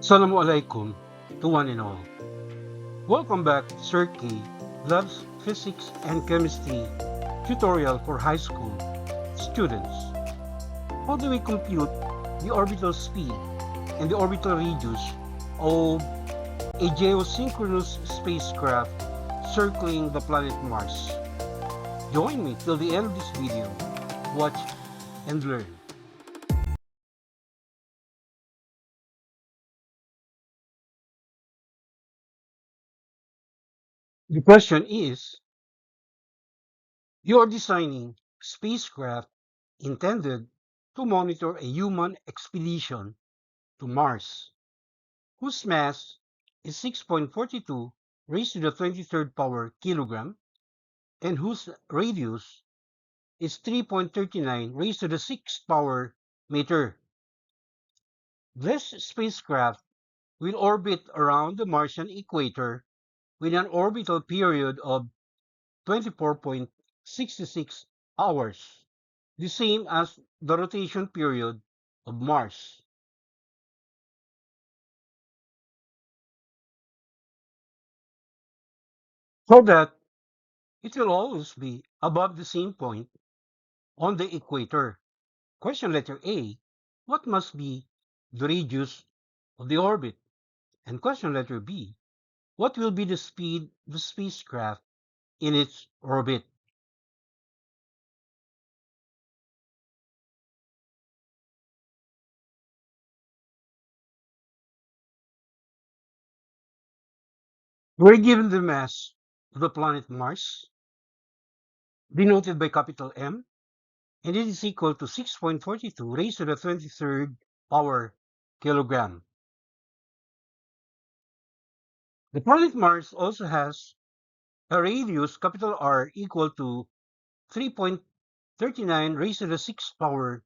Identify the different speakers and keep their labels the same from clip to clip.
Speaker 1: Assalamualaikum to one and all. Welcome back to Sir K Loves Physics and Chemistry tutorial for high school students. How do we compute the orbital speed and the orbital radius of a geosynchronous spacecraft circling the planet Mars? Join me till the end of this video. Watch and learn. The question is, you are designing a spacecraft intended to monitor a human expedition to Mars, whose mass is 6.42 raised to the 23rd power kilogram and whose radius is 3.39 raised to the 6th power meter. This spacecraft will orbit around the Martian equator with an orbital period of 24.66 hours, the same as the rotation period of Mars. So that it will always be above the same point on the equator. Question letter A, what must be the radius of the orbit? And question letter B, what will be the speed of the spacecraft in its orbit? We're given the mass of the planet Mars, denoted by capital M, and it is equal to 6.42 raised to the 23rd power kilogram. The planet Mars also has a radius, capital R, equal to 3.39 raised to the 6th power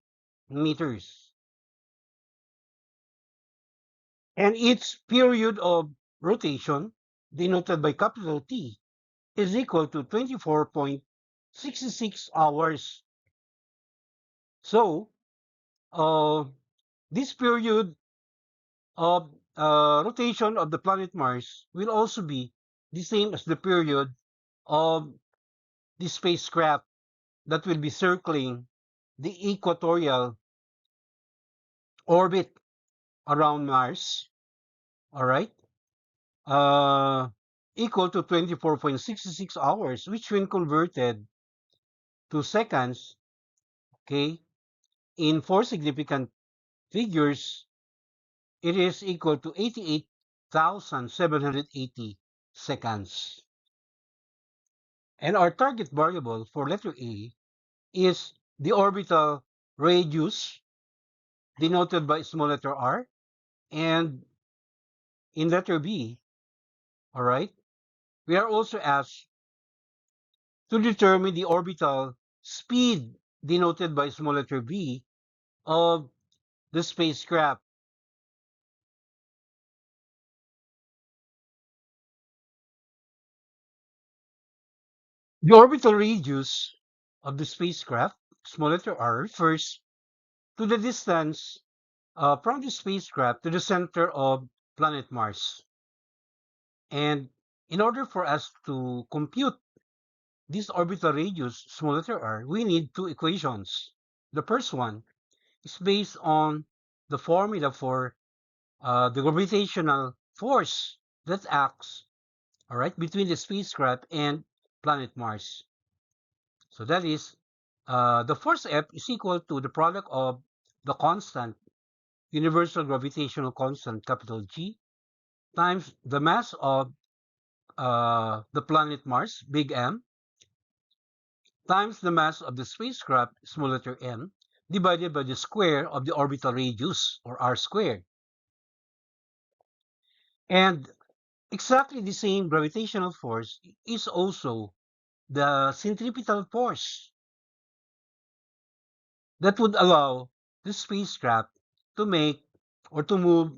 Speaker 1: meters. And its period of rotation, denoted by capital T, is equal to 24.66 hours. So, uh, this period of rotation of the planet Mars will also be the same as the period of the spacecraft that will be circling the equatorial orbit around Mars. All right. uh, Equal to 24.66 hours, which when converted to seconds, okay, in four significant figures, it is equal to 88,780 seconds. And our target variable for letter A is the orbital radius, denoted by small letter r, and in letter B, all right, we are also asked to determine the orbital speed, denoted by small letter b, of the spacecraft. The orbital radius of the spacecraft, small letter r, refers to the distance from the spacecraft to the center of planet Mars. And in order for us to compute this orbital radius, small letter r, we need two equations. The first one is based on the formula for the gravitational force that acts, all right, between the spacecraft and planet Mars. So that is the force F is equal to the product of the constant, universal gravitational constant, capital G, times the mass of the planet Mars, big M, times the mass of the spacecraft, small letter m, divided by the square of the orbital radius, or r squared. And exactly the same gravitational force is also the centripetal force that would allow the spacecraft to make or to move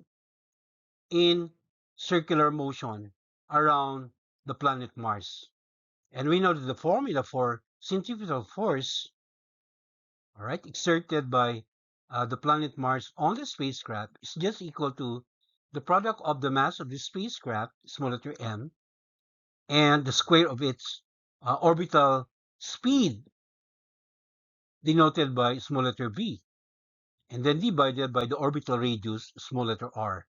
Speaker 1: in circular motion around the planet Mars. And we know that the formula for centripetal force, all right, exerted by the planet Mars on the spacecraft is just equal to the product of the mass of the spacecraft, small letter m, and the square of its orbital speed, denoted by small letter v, and then divided by the orbital radius, small letter r.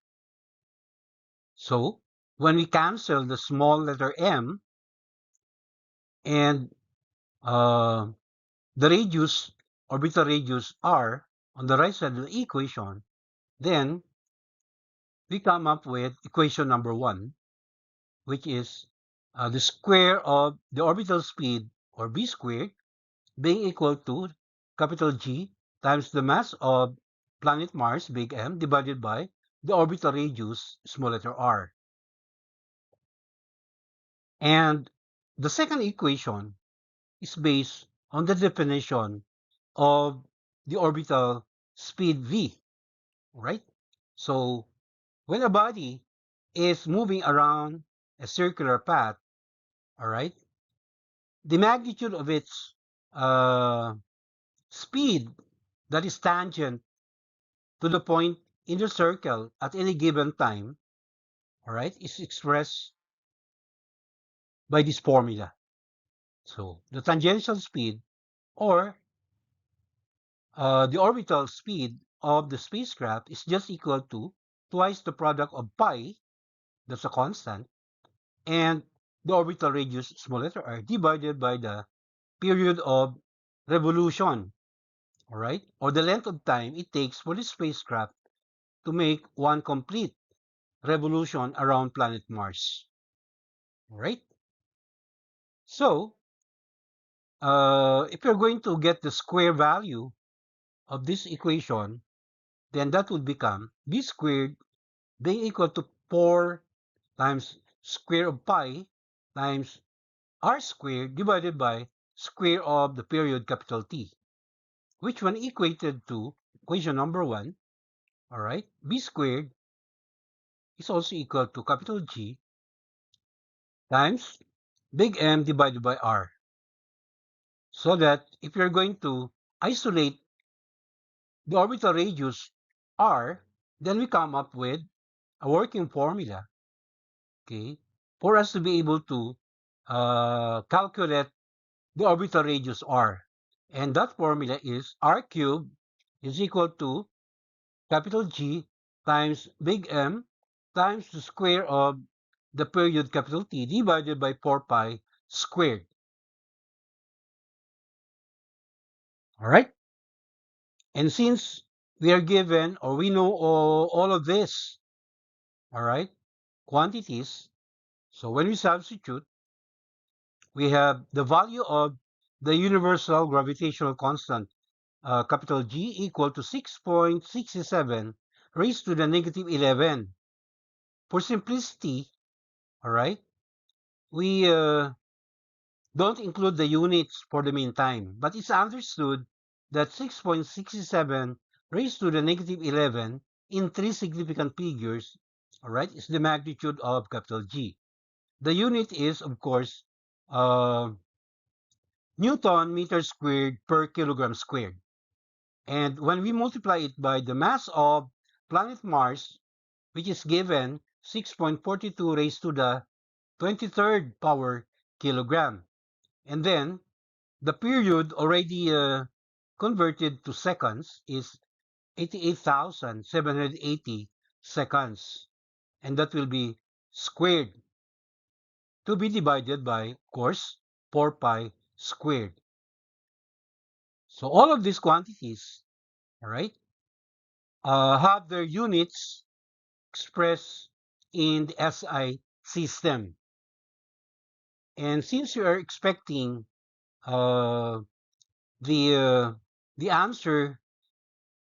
Speaker 1: So when we cancel the small letter m and uh, the radius, orbital radius r on the right side of the equation, then we come up with equation number 1, which is the square of the orbital speed, or v squared, being equal to capital G times the mass of planet Mars, big M, divided by the orbital radius, small letter r. And the second equation is based on the definition of the orbital speed v, right? So when a body is moving around a circular path, all right, the magnitude of its uh, speed that is tangent to the point in the circle at any given time, all right, is expressed by this formula. So the tangential speed, or the orbital speed of the spacecraft, is just equal to twice the product of pi, that's a constant, and the orbital radius, small letter r, divided by the period of revolution, all right, or the length of time it takes for the spacecraft to make one complete revolution around planet Mars, all right? So if you're going to get the square value of this equation, then that would become b squared being equal to 4 times square of pi times r squared divided by square of the period capital T, which when equated to equation number 1, all right, b squared is also equal to capital G times big M divided by r. So that if you're going to isolate the orbital radius r, then we come up with a working formula, okay, for us to be able to calculate the orbital radius r. And that formula is r cubed is equal to capital G times big M times the square of the period capital T divided by 4 pi squared. All right? And since we are given, or we know all of this, all right, quantities, so when we substitute, we have the value of the universal gravitational constant, capital G, equal to 6.67 raised to the negative 11. For simplicity, all right, we don't include the units for the meantime, but it's understood that 6.67 raised to the negative 11 in three significant figures, all right, is the magnitude of capital G. The unit is, of course, uh, Newton meter squared per kilogram squared. And when we multiply it by the mass of planet Mars, which is given 6.42 raised to the 23rd power kilogram. And then the period already converted to seconds is 88,780 seconds. And that will be squared to be divided by, of course, 4 pi squared. So all of these quantities, all right, have their units expressed in the SI system. And since you are expecting uh, the uh, the answer,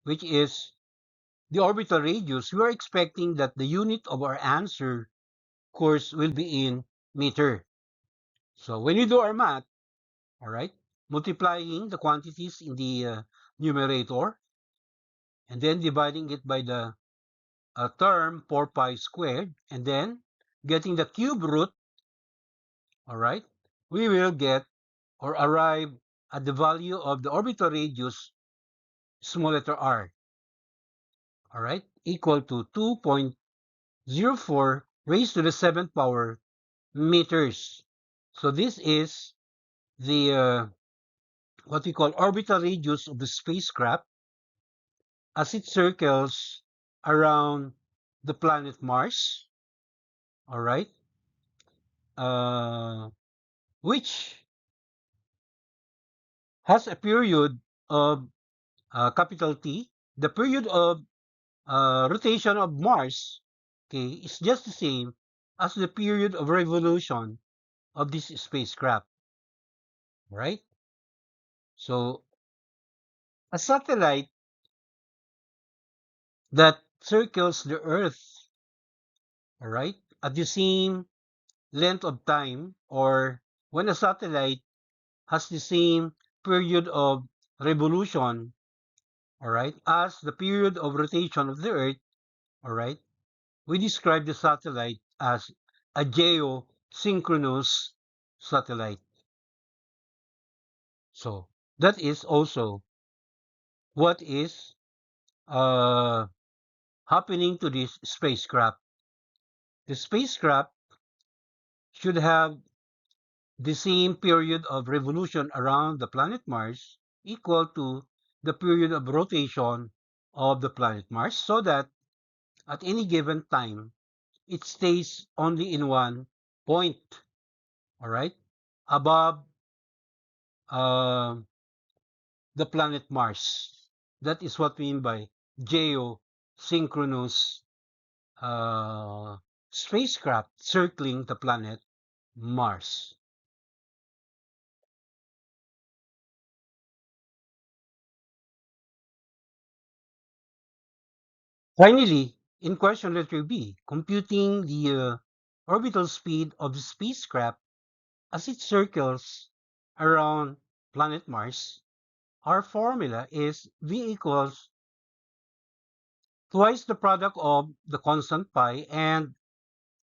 Speaker 1: which is the orbital radius, we are expecting that the unit of our answer, of course, will be in meter. So when you do our math, all right, multiplying the quantities in the numerator and then dividing it by the term 4 pi squared, and then getting the cube root, all right, we will get or arrive at the value of the orbital radius, small letter r, all right, equal to 0.04 raised to the 7th power meters. So this is the what we call orbital radius of the spacecraft as it circles around the planet Mars. All right, which has a period of capital T. The period of rotation of Mars, okay, is just the same as the period of revolution of this spacecraft, right? So a satellite that circles the Earth, all right, at the same length of time, or when a satellite has the same period of revolution, all right, as the period of rotation of the Earth, all right, we describe the satellite as a geosynchronous satellite. So that is also what is uh, happening to this spacecraft. The spacecraft should have the same period of revolution around the planet Mars equal to the period of rotation of the planet Mars, so that at any given time it stays only in one point, all right, above uh, the planet Mars. That is what we mean by geosynchronous uh, spacecraft circling the planet Mars. Finally, in question letter B, computing the orbital speed of the spacecraft as it circles around planet Mars, our formula is V equals twice the product of the constant pi and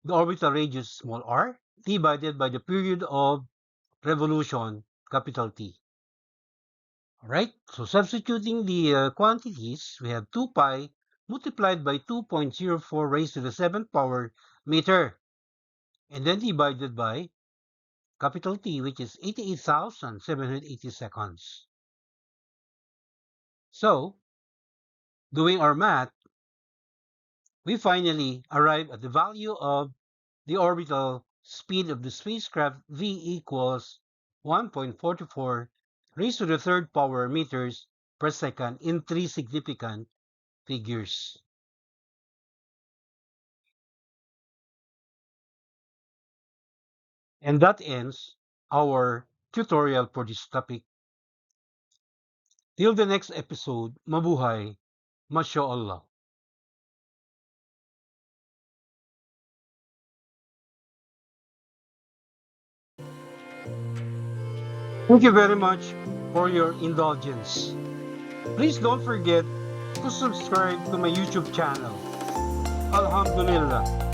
Speaker 1: the orbital radius small r divided by the period of revolution capital T. All right, so substituting the quantities, we have 2 pi multiplied by 2.04 raised to the 7th power meter, and then divided by capital T, which is 88,780 seconds. So, doing our math, we finally arrive at the value of the orbital speed of the spacecraft V equals 1.44 raised to the 3rd power meters per second in 3 significant figures. And that ends our tutorial for this topic. Till the next episode, mabuhay, mashallah. Thank you very much for your indulgence. Please don't forget to subscribe to my YouTube channel. Alhamdulillah.